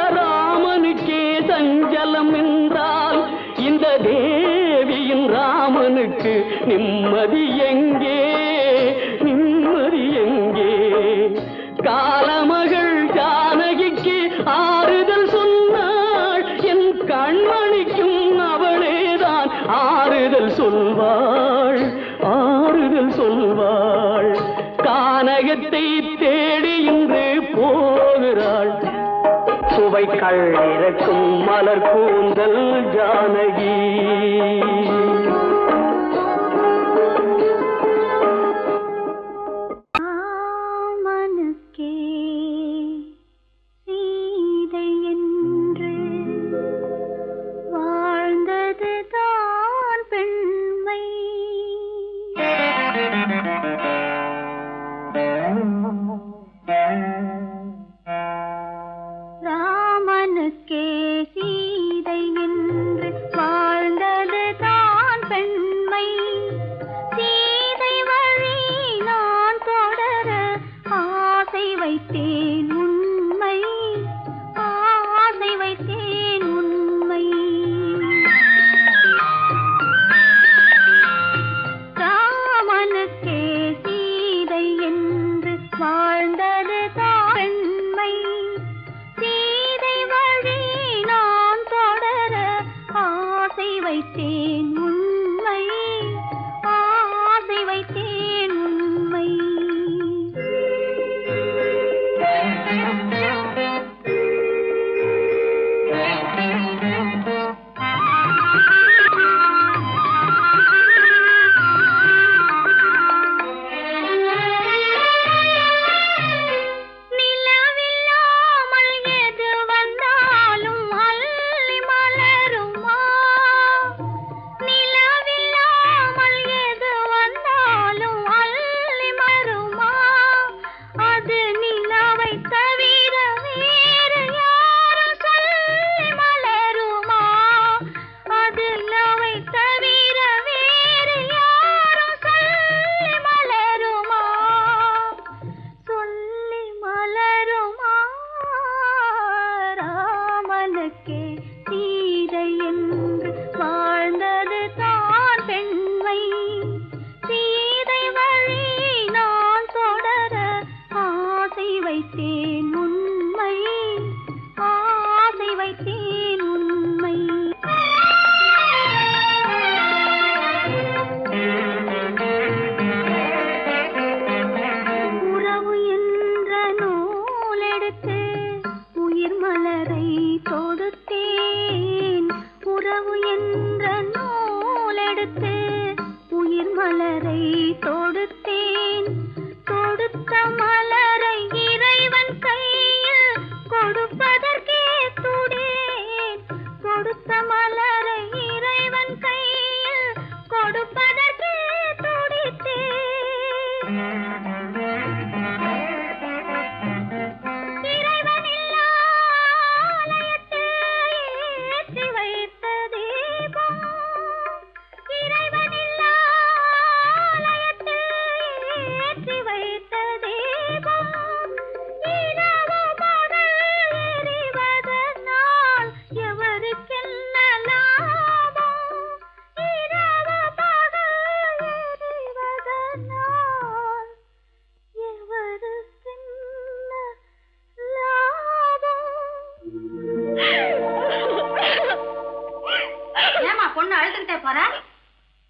நிம்மதி எங்கே நிம்மதி எங்கே காலமகள் ஜானகிக்கு ஆறுதல் சொன்னாள் என் கண்மணிக்கும் அவளேதான் ஆறுதல் சொல்வாள் ஆறுதல் சொல்வாள் கானகத்தை தேடி இன்று போகிறாள் சுவைக்கள் இறக்கும் மலர் கூந்தல் ஜானகி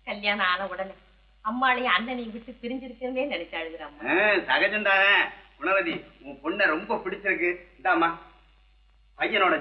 கல்யாணம் ஆன உடனே அம்மாளையும் அண்ணனையும் விட்டு பிரிஞ்சிருக்கே நினைச்சு அழுகுறாம்மா. சகஜம்தானே குணவதி, உன் பொண்ணை ரொம்ப பிடிச்சிருக்கு. இந்தாமா பையனோட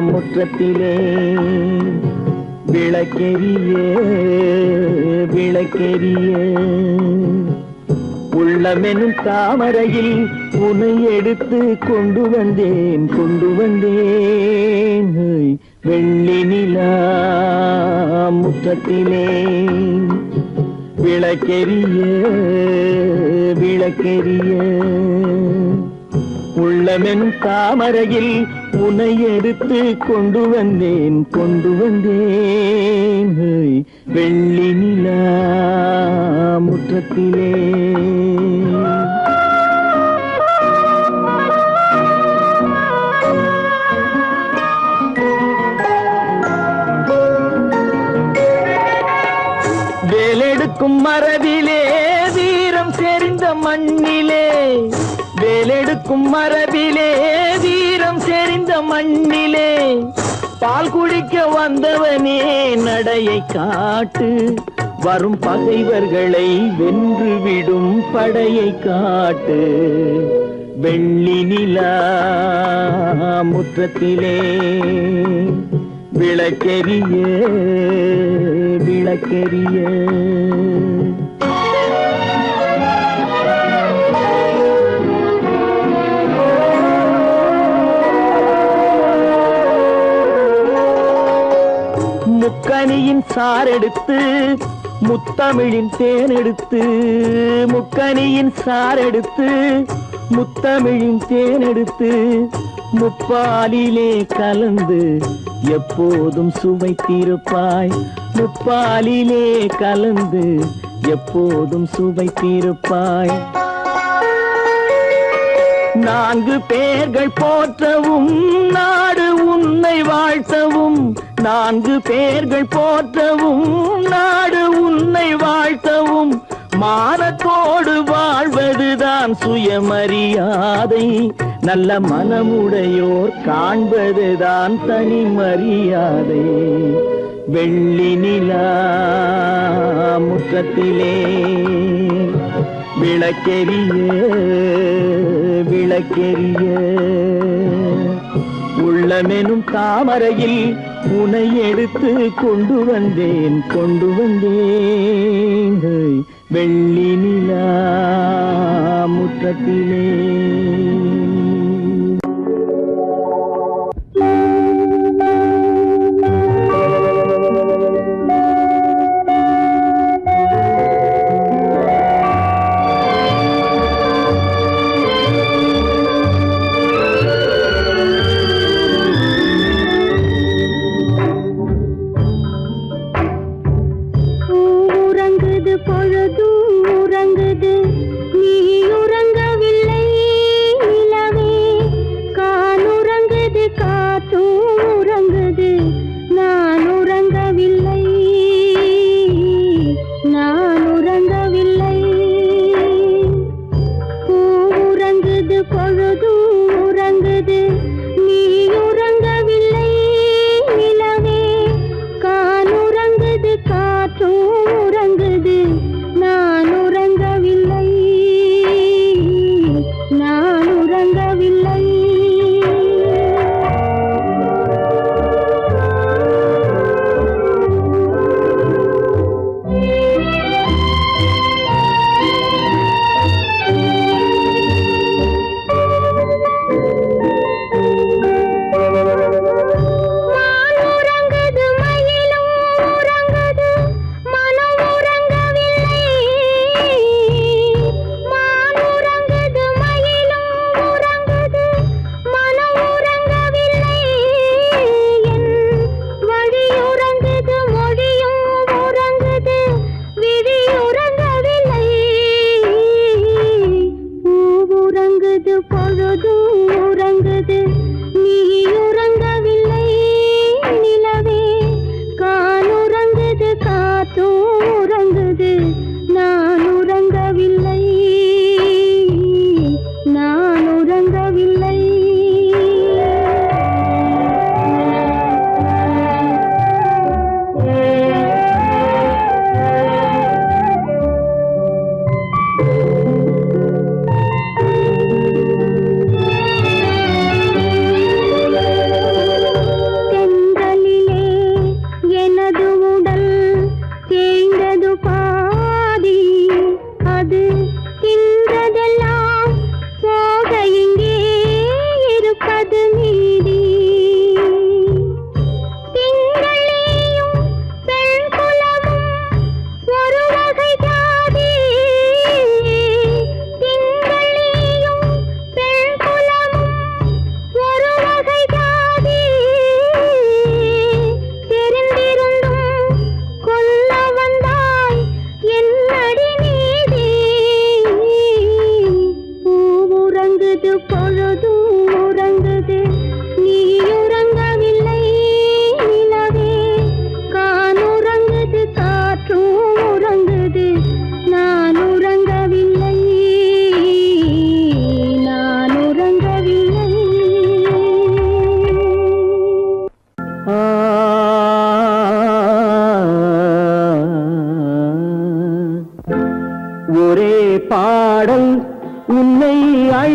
முற்றத்திலே விளக்கெரிய விளக்கெரிய உள்ளமெனும் தாமரையில் உன்னை எடுத்து கொண்டு வந்தேன் வெள்ளி நிலா முற்றத்திலே விளக்கெரிய விளக்கெரிய உள்ளமெனும் தாமரையில் உன்னை எடுத்து கொண்டு வந்தேன் வெள்ளி நிலா முற்றத்திலே. வேலெடுக்கும் மரபிலே வீரம் செறிந்த மண்ணிலே, வேலெடுக்கும் மரபிலே வீரம் செறிந்த மண்ணிலே, பால் குடிக்க வந்தவனே நடையை காட்டு, வரும் பகைவர்களை வென்றுவிடும் படையை காட்டு. வெள்ளி நிலா முற்றத்திலே விளக்கெரிய விளக்கெரிய. முக்கனியின் சாரெடுத்து முத்தமிழின் தேனெடுத்து, முக்கனியின் சாரெடுத்து முத்தமிழின் தேனெடுத்து, முப்பாலிலே கலந்து எப்போதும் சுவைத்திருப்பாய், முப்பாலிலே கலந்து எப்போதும் சுவைத்திருப்பாய். 4 பேர்கள் போற்றவும் நாடு உன்னை வாழ்த்தவும், 4 பேர்கள் போற்றவும் நாடு உன்னை வாழ்த்தவும், மானத்தோடு வாழ்வதுதான் சுயமரியாதை, நல்ல மனமுடையோர் காண்பதுதான் தனி மரியாதை. வெள்ளி நிலா முற்றத்திலே விளக்கெரிய விளக்கெரிய. உள்ளமெனும் தாமரையில் உன்னை எடுத்து கொண்டு வந்தேன் வெள்ளி நிலா முற்றத்திலே. காற்றும் உறங்குது, நான் உறங்கவில்லை.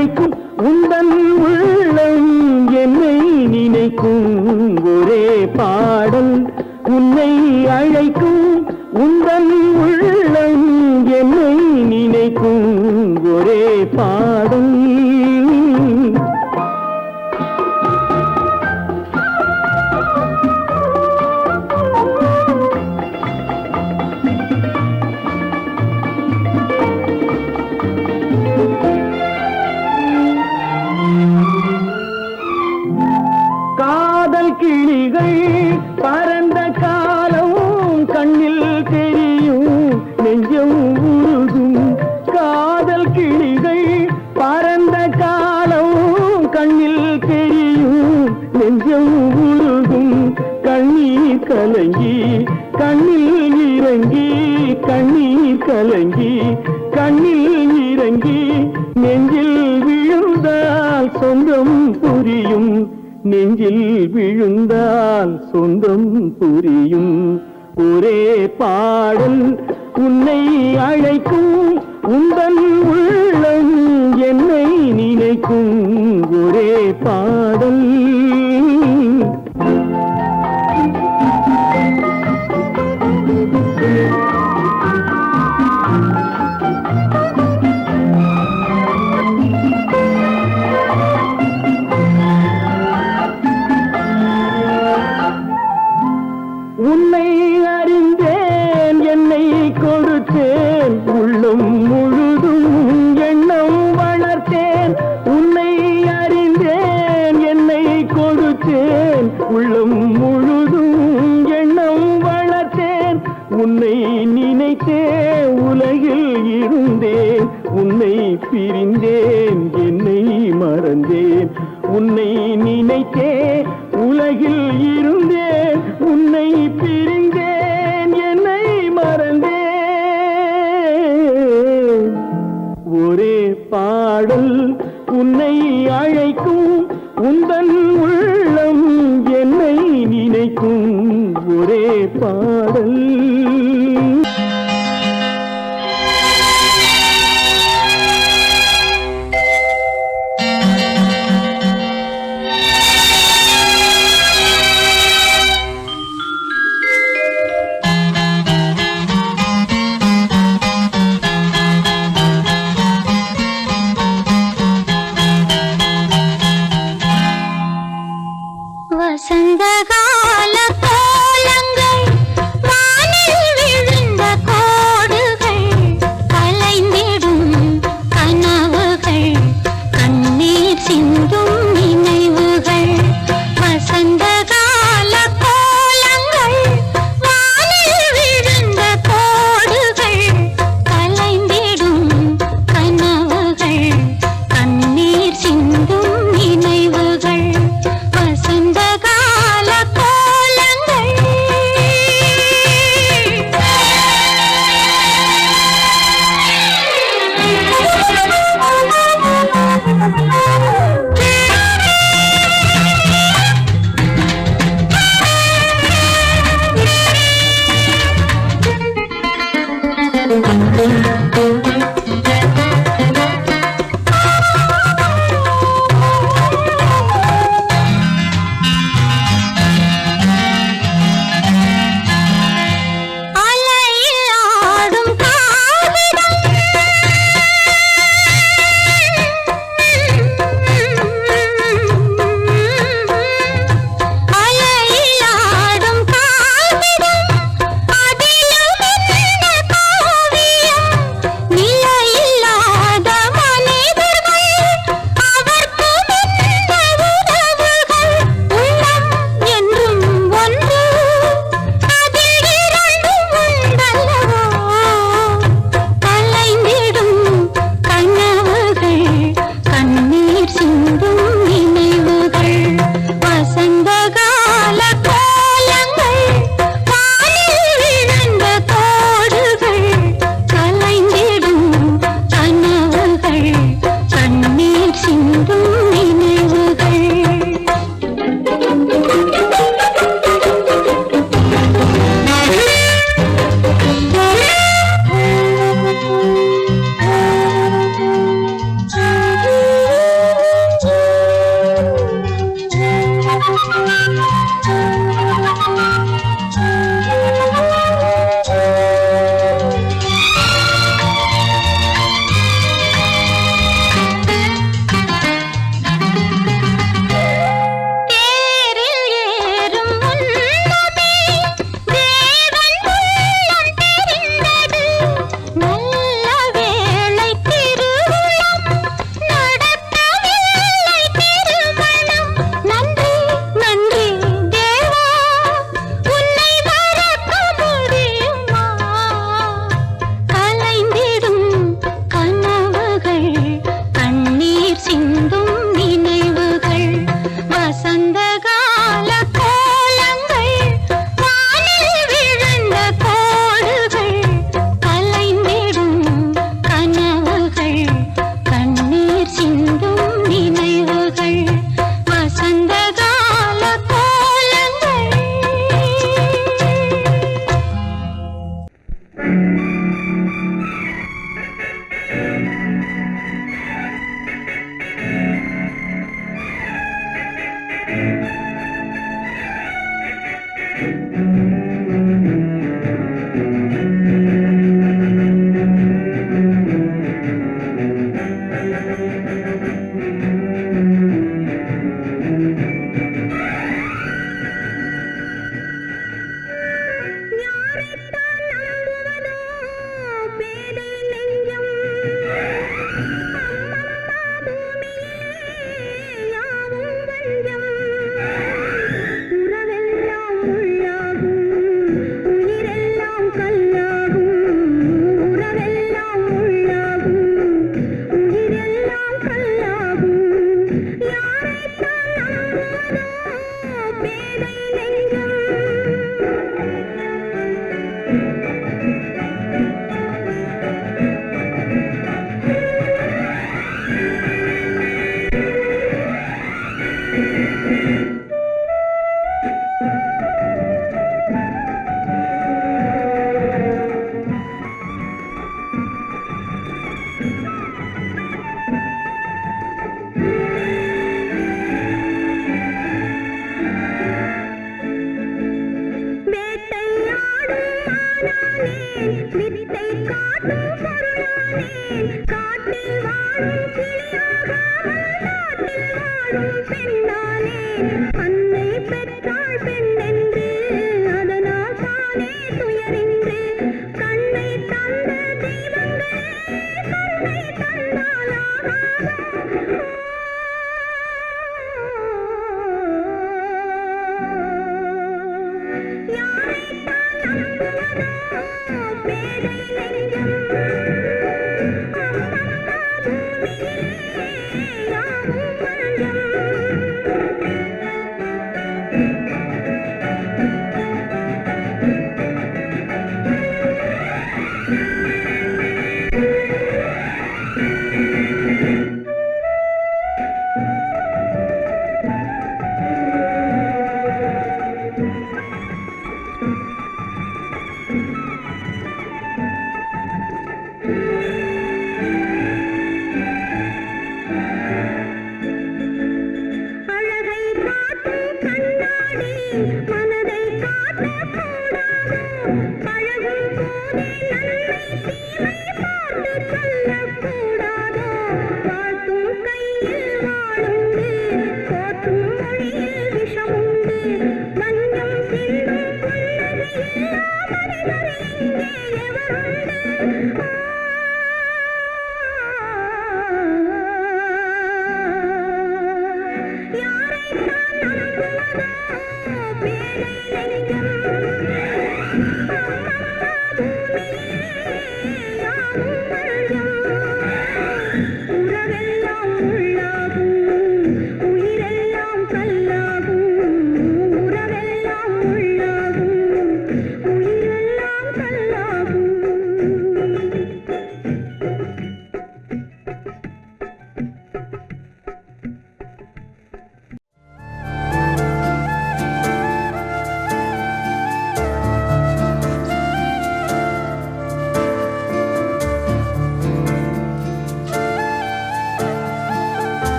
அழைக்கும் உந்தன் உள்ளம் என்னை நினைக்கும் ஒரே பாடல் உன்னை அழைக்கும் உந்தன் உள்ளம் என்னை நினைக்கும் ஒரே பாடல் காதல் கிளிகள் பறந்த காலம் கண்ணில் தெரியும் நெஞ்சம் உருகும் காதல் கிளிகள் பறந்த காலம் கண்ணில் தெரியும் நெஞ்சம் உருகும் கண்ணீர் கலங்கி கண்ணில் இறங்கி கண்ணீர் கலங்கி கண்ணில் இறங்கி நெஞ்சில் விழுந்தால் சொந்தம் புரியும் நெஞ்சில் விழுந்தால் சொந்தம் புரியும் ஒரே பாடல் உன்னை அழைக்கும் உந்தன் உள்ளம் என்னை நினைக்கும் ஒரே பாடல் உன்னை அறிந்தேன் என்னை கொடுத்தேன் உள்ளம் முழுதும் எண்ணம் வளர்த்தேன் உன்னை அறிந்தேன் என்னை கொடுத்தேன் உள்ளம் முழுதும் எண்ணம் வளர்த்தேன் உன்னை நினைத்தே உலகில் இருந்தேன் உன்னை பிரிந்தேன் என்னை மறந்தேன் உன்னை நினைத்தே உலகில் இருந்தேன் உன்னை பிரிந்தேன் என்னை மறந்தேன் ஒரே பாடல் உன்னை அழைக்கும் உந்தன் உள்ளம் என்னை நினைக்கும் ஒரே பாடல்